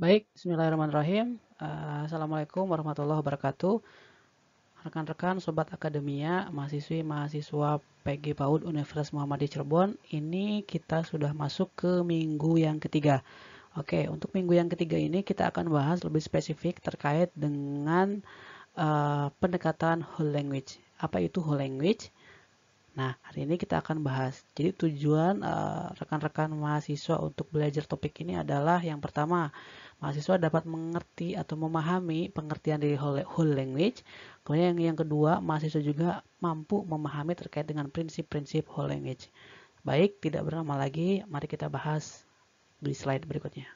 Baik, bismillahirrahmanirrahim. Assalamualaikum warahmatullahi wabarakatuh. Rekan-rekan Sobat Akademia, mahasiswa PG PAUD Universitas Muhammadiyah Cirebon, ini kita sudah masuk ke minggu yang ketiga. Oke, untuk minggu yang ketiga ini kita akan bahas lebih spesifik terkait dengan pendekatan whole language. Apa itu whole language? Nah, hari ini kita akan bahas. Jadi tujuan rekan-rekan mahasiswa untuk belajar topik ini adalah yang pertama, mahasiswa dapat mengerti atau memahami pengertian dari whole language. Kemudian yang kedua, mahasiswa juga mampu memahami terkait dengan prinsip-prinsip whole language. Baik, tidak berlama lagi, mari kita bahas di slide berikutnya.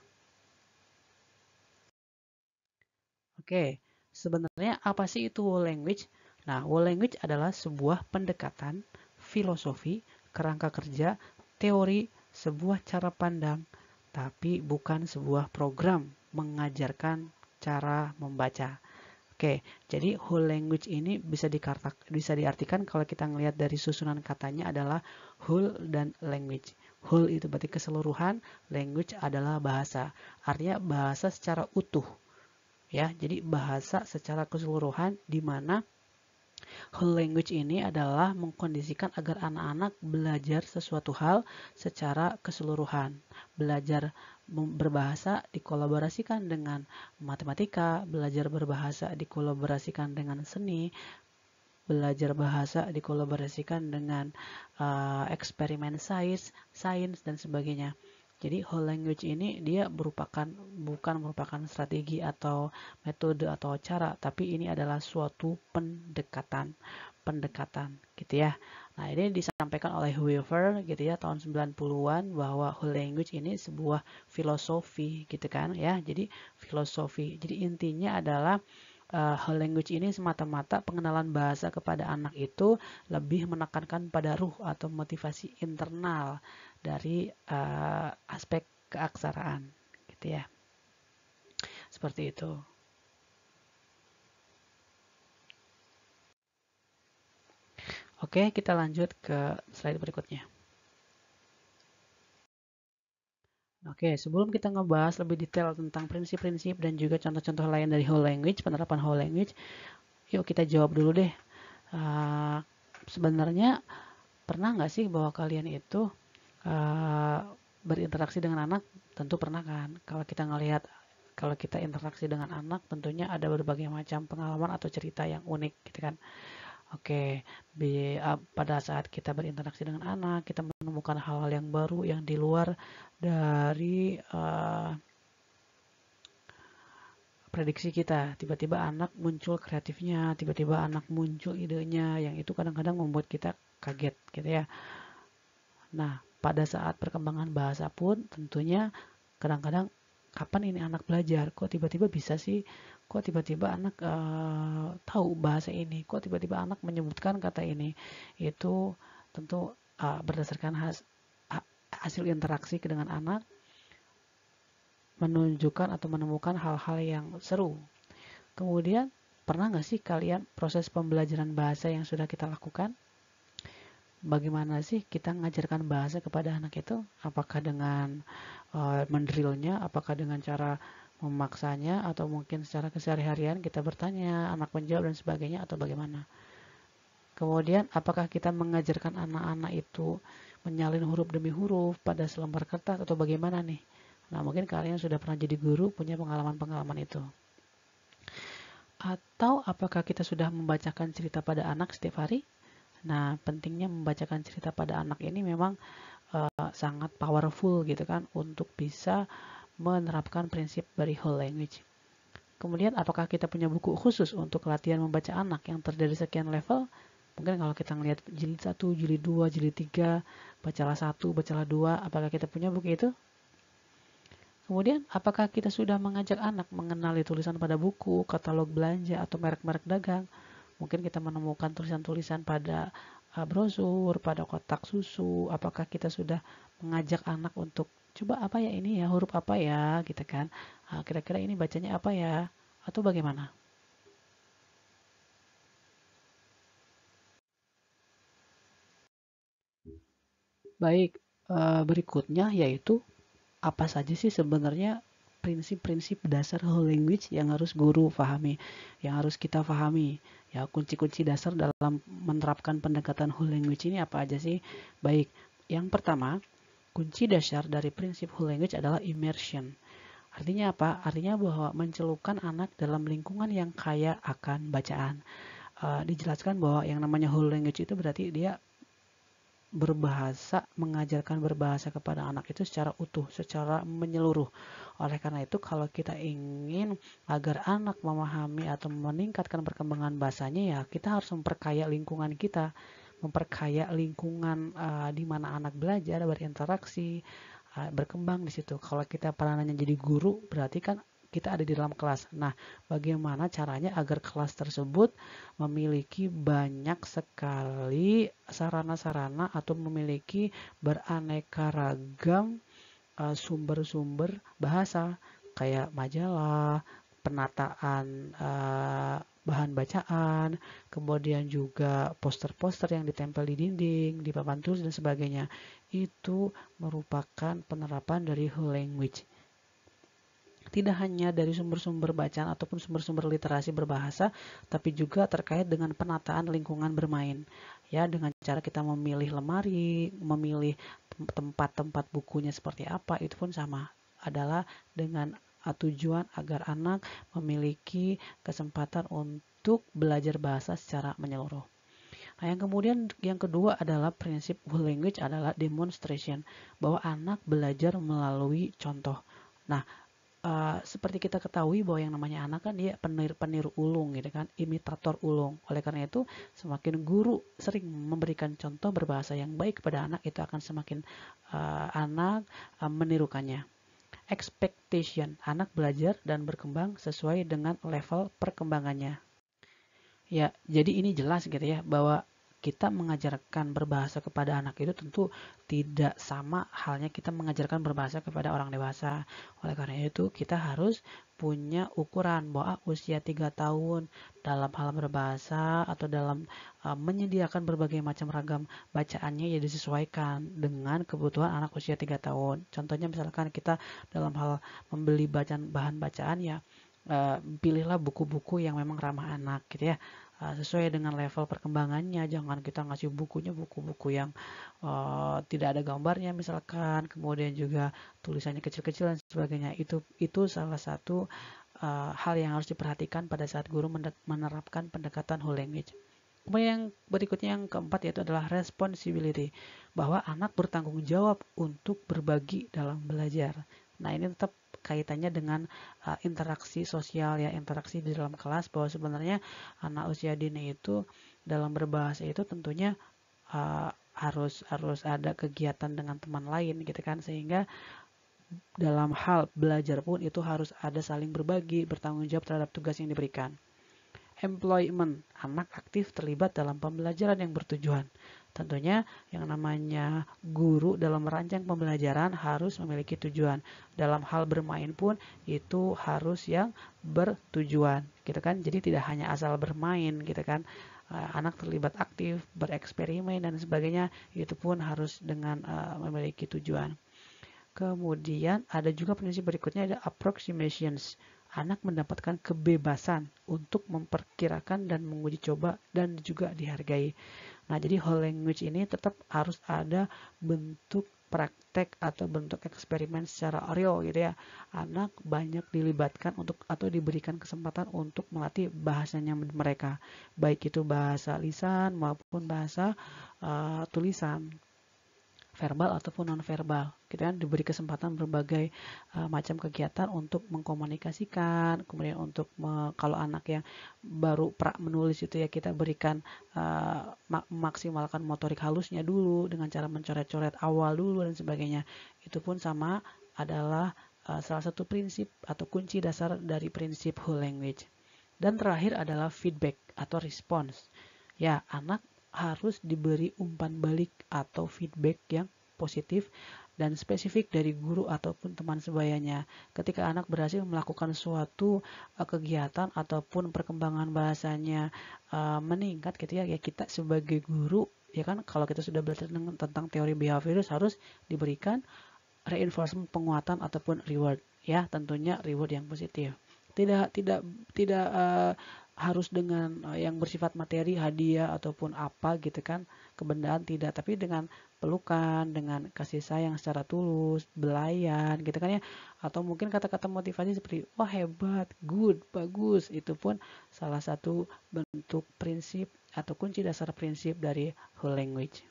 Oke, sebenarnya apa sih itu whole language? Nah, whole language adalah sebuah pendekatan, filosofi, kerangka kerja, teori, sebuah cara pandang, tapi bukan sebuah program mengajarkan cara membaca. Oke, jadi whole language ini bisa diartikan kalau kita ngelihat dari susunan katanya adalah whole dan language. Whole itu berarti keseluruhan, language adalah bahasa. Artinya bahasa secara utuh. Ya, jadi bahasa secara keseluruhan di mana whole language ini adalah mengkondisikan agar anak-anak belajar sesuatu hal secara keseluruhan. Belajar berbahasa dikolaborasikan dengan matematika, belajar berbahasa dikolaborasikan dengan seni, belajar bahasa dikolaborasikan dengan eksperimen sains dan sebagainya. Jadi whole language ini dia bukan merupakan strategi atau metode atau cara, tapi ini adalah suatu pendekatan gitu ya. Nah, ini disampaikan oleh Weaver gitu ya tahun 90-an bahwa whole language ini sebuah filosofi gitu kan ya. Jadi filosofi. Jadi intinya adalah whole language ini semata-mata pengenalan bahasa kepada anak itu lebih menekankan pada ruh atau motivasi internal dari aspek keaksaraan gitu ya. Seperti itu. Oke, kita lanjut ke slide berikutnya. Oke, sebelum kita ngebahas lebih detail tentang prinsip-prinsip dan juga contoh-contoh lain dari whole language, penerapan whole language, yuk kita jawab dulu deh. Sebenarnya pernah nggak sih bahwa kalian itu berinteraksi dengan anak? Tentu pernah kan. Kalau kita interaksi dengan anak, tentunya ada berbagai macam pengalaman atau cerita yang unik, gitu kan. Oke, pada saat kita berinteraksi dengan anak, kita menemukan hal-hal yang baru yang di luar dari prediksi kita. Tiba-tiba anak muncul kreatifnya, tiba-tiba anak muncul idenya, yang itu kadang-kadang membuat kita kaget, gitu ya. Nah, pada saat perkembangan bahasa pun tentunya kadang-kadang kapan ini anak belajar? Kok tiba-tiba bisa sih? Kok tiba-tiba anak tahu bahasa ini? Kok tiba-tiba anak menyebutkan kata ini? Itu tentu berdasarkan hasil interaksi dengan anak menunjukkan atau menemukan hal-hal yang seru. Kemudian, pernah nggak sih kalian proses pembelajaran bahasa yang sudah kita lakukan? Bagaimana sih kita mengajarkan bahasa kepada anak itu? Apakah dengan mendrillnya, apakah dengan cara memaksanya, atau mungkin secara keseharian kita bertanya, anak menjawab dan sebagainya, atau bagaimana? Kemudian, apakah kita mengajarkan anak-anak itu menyalin huruf demi huruf pada selembar kertas, atau bagaimana nih? Nah, mungkin kalian sudah pernah jadi guru, punya pengalaman-pengalaman itu. Atau apakah kita sudah membacakan cerita pada anak setiap hari? Nah, pentingnya membacakan cerita pada anak ini memang sangat powerful gitu kan untuk bisa menerapkan prinsip dari whole language. Kemudian apakah kita punya buku khusus untuk latihan membaca anak yang terdiri sekian level? Mungkin kalau kita ngelihat jilid 1, jilid 2, jilid 3, bacalah 1, bacalah 2, apakah kita punya buku itu? Kemudian, apakah kita sudah mengajak anak mengenali tulisan pada buku, katalog belanja, atau merek-merek dagang? Mungkin kita menemukan tulisan-tulisan pada brosur, pada kotak susu. Apakah kita sudah mengajak anak untuk coba apa ya ini ya, huruf apa ya, gitu kan? Kira-kira ini bacanya apa ya? Atau bagaimana? Baik, berikutnya yaitu apa saja sih sebenarnya prinsip-prinsip dasar whole language yang harus guru pahami, yang harus kita pahami. Ya, kunci-kunci dasar dalam menerapkan pendekatan whole language ini apa aja sih? Baik, yang pertama, kunci dasar dari prinsip whole language adalah immersion. Artinya apa? Artinya bahwa mencelupkan anak dalam lingkungan yang kaya akan bacaan. Dijelaskan bahwa yang namanya whole language itu berarti dia berbahasa, mengajarkan berbahasa kepada anak itu secara utuh, secara menyeluruh. Oleh karena itu, kalau kita ingin agar anak memahami atau meningkatkan perkembangan bahasanya, ya kita harus memperkaya lingkungan kita, memperkaya lingkungan di mana anak belajar, berinteraksi, berkembang di situ. Kalau kita peranannya jadi guru, berarti kan kita ada di dalam kelas. Nah, bagaimana caranya agar kelas tersebut memiliki banyak sekali sarana-sarana atau memiliki beraneka ragam sumber-sumber bahasa kayak majalah, penataan bahan bacaan, kemudian juga poster-poster yang ditempel di dinding, di papan tulis dan sebagainya. Itu merupakan penerapan dari whole language. Tidak hanya dari sumber-sumber bacaan ataupun sumber-sumber literasi berbahasa, tapi juga terkait dengan penataan lingkungan bermain. Ya, dengan cara kita memilih lemari, memilih tempat-tempat bukunya seperti apa, itu pun sama. Adalah dengan tujuan agar anak memiliki kesempatan untuk belajar bahasa secara menyeluruh. Nah, yang kedua adalah prinsip whole language adalah demonstration, bahwa anak belajar melalui contoh. Nah, seperti kita ketahui bahwa yang namanya anak kan dia peniru ulung gitu kan, imitator ulung. Oleh karena itu, semakin guru sering memberikan contoh berbahasa yang baik kepada anak, itu akan semakin anak menirukannya. Expectation, anak belajar dan berkembang sesuai dengan level perkembangannya. Ya, jadi ini jelas gitu ya, bahwa kita mengajarkan berbahasa kepada anak itu tentu tidak sama halnya kita mengajarkan berbahasa kepada orang dewasa. Oleh karena itu, kita harus punya ukuran bahwa usia 3 tahun dalam hal berbahasa atau dalam menyediakan berbagai macam ragam bacaannya ya disesuaikan dengan kebutuhan anak usia 3 tahun. Contohnya misalkan kita dalam hal membeli bahan bacaan ya, pilihlah buku-buku yang memang ramah anak gitu ya, sesuai dengan level perkembangannya. Jangan kita ngasih bukunya buku-buku yang tidak ada gambarnya misalkan, kemudian juga tulisannya kecil-kecil dan sebagainya. Itu salah satu hal yang harus diperhatikan pada saat guru menerapkan pendekatan whole language. Kemudian yang berikutnya, yang keempat, yaitu adalah responsibility, bahwa anak bertanggung jawab untuk berbagi dalam belajar. Nah, ini tetap kaitannya dengan interaksi sosial ya, interaksi di dalam kelas, bahwa sebenarnya anak usia dini itu dalam berbahasa itu tentunya harus ada kegiatan dengan teman lain gitu kan, sehingga dalam hal belajar pun itu harus ada saling berbagi, bertanggung jawab terhadap tugas yang diberikan. Employment, anak aktif terlibat dalam pembelajaran yang bertujuan. Tentunya yang namanya guru dalam merancang pembelajaran harus memiliki tujuan. Dalam hal bermain pun itu harus yang bertujuan, gitu kan? Jadi tidak hanya asal bermain, gitu kan? Anak terlibat aktif, bereksperimen dan sebagainya, itu pun harus dengan memiliki tujuan. Kemudian ada juga prinsip berikutnya, ada approximations. Anak mendapatkan kebebasan untuk memperkirakan dan menguji coba dan juga dihargai. Nah, jadi whole language ini tetap harus ada bentuk praktek atau bentuk eksperimen secara real gitu ya. Anak banyak dilibatkan untuk atau diberikan kesempatan untuk melatih bahasanya mereka, baik itu bahasa lisan maupun bahasa tulisan, verbal ataupun non-verbal. Kita kan diberi kesempatan berbagai macam kegiatan untuk mengkomunikasikan, kemudian untuk kalau anak yang baru menulis itu ya kita berikan memaksimalkan motorik halusnya dulu dengan cara mencoret-coret awal dulu dan sebagainya. Itu pun sama adalah salah satu prinsip atau kunci dasar dari prinsip whole language. Dan terakhir adalah feedback atau response. Ya, anak harus diberi umpan balik atau feedback yang positif dan spesifik dari guru ataupun teman sebayanya. Ketika anak berhasil melakukan suatu kegiatan ataupun perkembangan bahasanya meningkat gitu ya, ya kita sebagai guru ya kan, kalau kita sudah belajar tentang teori behaviorist harus diberikan reinforcement, penguatan ataupun reward, ya tentunya reward yang positif. Tidak harus dengan yang bersifat materi, hadiah ataupun apa gitu kan, kebendaan, tidak, tapi dengan pelukan, dengan kasih sayang secara tulus, belayan gitu kan ya, atau mungkin kata-kata motivasi seperti wah hebat, good, bagus, itu pun salah satu bentuk prinsip atau kunci dasar prinsip dari whole language.